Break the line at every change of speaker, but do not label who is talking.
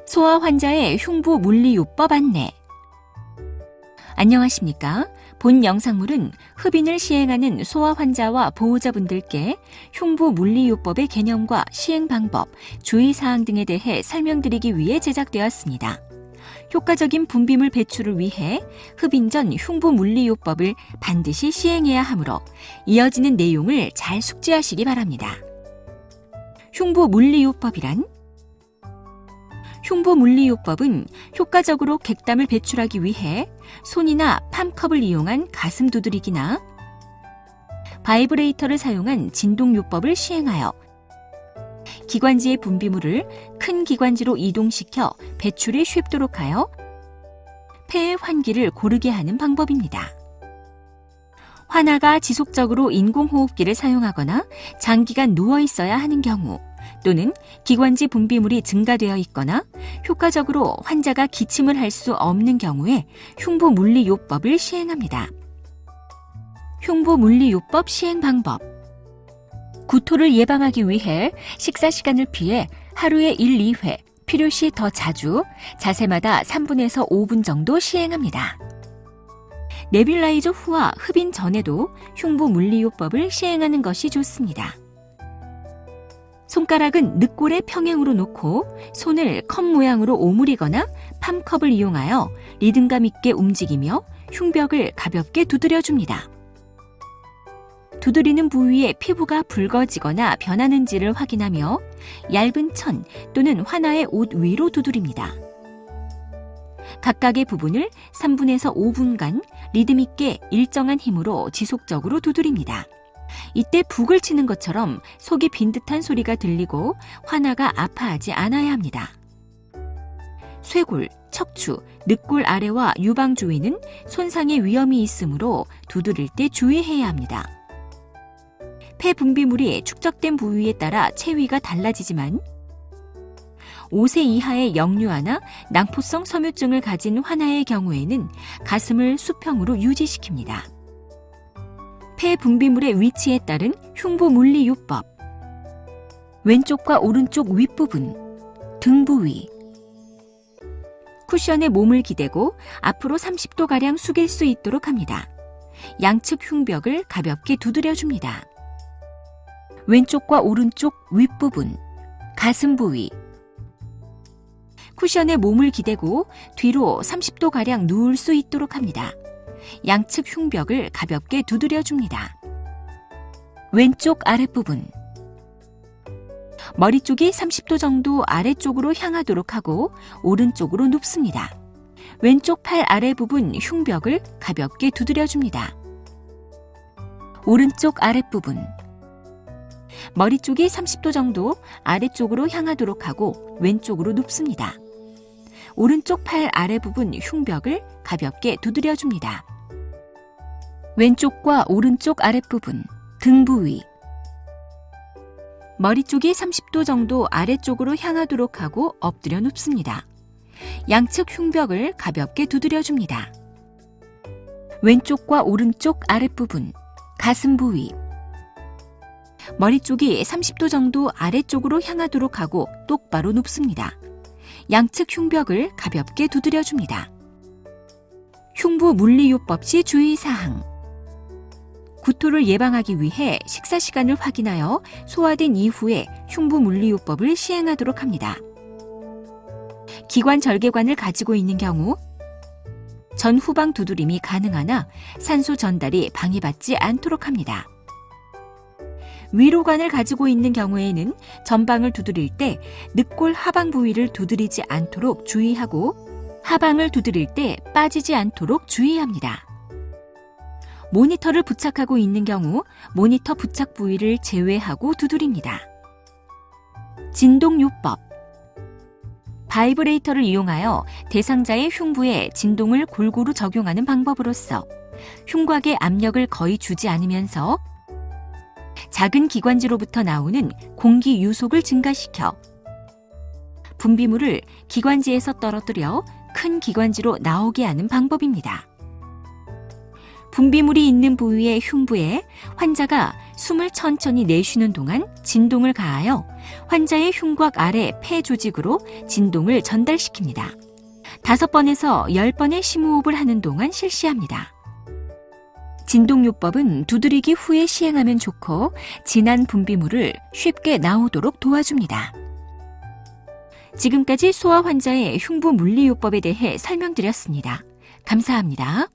소아 환자의 흉부 물리요법 안내. 안녕하십니까? 본 영상물은 흡인을 시행하는 소아 환자와 보호자분들께 흉부 물리요법의 개념과 시행 방법, 주의사항 등에 대해 설명드리기 위해 제작되었습니다. 효과적인 분비물 배출을 위해 흡인 전 흉부 물리요법을 반드시 시행해야 하므로 이어지는 내용을 잘 숙지하시기 바랍니다. 흉부 물리요법이란? 흉부 물리요법은 효과적으로 객담을 배출하기 위해 손이나 팜컵을 이용한 가슴 두드리기나 바이브레이터를 사용한 진동요법을 시행하여 기관지의 분비물을 큰 기관지로 이동시켜 배출이 쉽도록 하여 폐의 환기를 고르게 하는 방법입니다. 환아가 지속적으로 인공호흡기를 사용하거나 장기간 누워 있어야 하는 경우 또는 기관지 분비물이 증가되어 있거나 효과적으로 환자가 기침을 할 수 없는 경우에 흉부 물리요법을 시행합니다. 흉부 물리요법 시행 방법. 구토를 예방하기 위해 식사 시간을 피해 하루에 1, 2회, 필요시 더 자주, 자세마다 3분에서 5분 정도 시행합니다. 네뷸라이저 후와 흡인 전에도 흉부 물리요법을 시행하는 것이 좋습니다. 손가락은 늑골의 평행으로 놓고 손을 컵 모양으로 오므리거나 팜컵을 이용하여 리듬감 있게 움직이며 흉벽을 가볍게 두드려줍니다. 두드리는 부위에 피부가 붉어지거나 변하는지를 확인하며 얇은 천 또는 환아의 옷 위로 두드립니다. 각각의 부분을 3분에서 5분간 리듬 있게 일정한 힘으로 지속적으로 두드립니다. 이때 북을 치는 것처럼 속이 빈 듯한 소리가 들리고 환아가 아파하지 않아야 합니다. 쇄골, 척추, 늑골 아래와 유방 주위는 손상의 위험이 있으므로 두드릴 때 주의해야 합니다. 폐 분비물이 축적된 부위에 따라 체위가 달라지지만 5세 이하의 역류아나 낭포성 섬유증을 가진 환아의 경우에는 가슴을 수평으로 유지시킵니다. 폐 분비물의 위치에 따른 흉부 물리요법. 왼쪽과 오른쪽 윗부분, 등 부위. 쿠션에 몸을 기대고 앞으로 30도가량 숙일 수 있도록 합니다. 양측 흉벽을 가볍게 두드려줍니다. 왼쪽과 오른쪽 윗부분, 가슴 부위. 쿠션에 몸을 기대고 뒤로 30도가량 누울 수 있도록 합니다. 양측 흉벽을 가볍게 두드려줍니다. 왼쪽 아랫부분. 머리 쪽이 30도 정도 아래쪽으로 향하도록 하고 오른쪽으로 눕습니다. 왼쪽 팔 아래 부분 흉벽을 가볍게 두드려줍니다. 오른쪽 아랫부분. 머리 쪽이 30도 정도 아래쪽으로 향하도록 하고 왼쪽으로 눕습니다. 오른쪽 팔 아래 부분 흉벽을 가볍게 두드려줍니다. 왼쪽과 오른쪽 아랫부분, 등 부위. 머리 쪽이 30도 정도 아래쪽으로 향하도록 하고 엎드려 눕습니다. 양측 흉벽을 가볍게 두드려줍니다. 왼쪽과 오른쪽 아랫부분, 가슴 부위. 머리 쪽이 30도 정도 아래쪽으로 향하도록 하고 똑바로 눕습니다. 양측 흉벽을 가볍게 두드려줍니다. 흉부 물리요법 시 주의사항. 구토를 예방하기 위해 식사 시간을 확인하여 소화된 이후에 흉부 물리요법을 시행하도록 합니다. 기관 절개관을 가지고 있는 경우 전후방 두드림이 가능하나 산소 전달이 방해받지 않도록 합니다. 위로관을 가지고 있는 경우에는 전방을 두드릴 때 늑골 하방 부위를 두드리지 않도록 주의하고 하방을 두드릴 때 빠지지 않도록 주의합니다. 모니터를 부착하고 있는 경우 모니터 부착 부위를 제외하고 두드립니다. 진동요법. 바이브레이터를 이용하여 대상자의 흉부에 진동을 골고루 적용하는 방법으로서 흉곽의 압력을 거의 주지 않으면서 작은 기관지로부터 나오는 공기 유속을 증가시켜 분비물을 기관지에서 떨어뜨려 큰 기관지로 나오게 하는 방법입니다. 분비물이 있는 부위의 흉부에 환자가 숨을 천천히 내쉬는 동안 진동을 가하여 환자의 흉곽 아래 폐 조직으로 진동을 전달시킵니다. 5번에서 10번의 심호흡을 하는 동안 실시합니다. 진동요법은 두드리기 후에 시행하면 좋고 진한 분비물을 쉽게 나오도록 도와줍니다. 지금까지 소아 환자의 흉부 물리요법에 대해 설명드렸습니다. 감사합니다.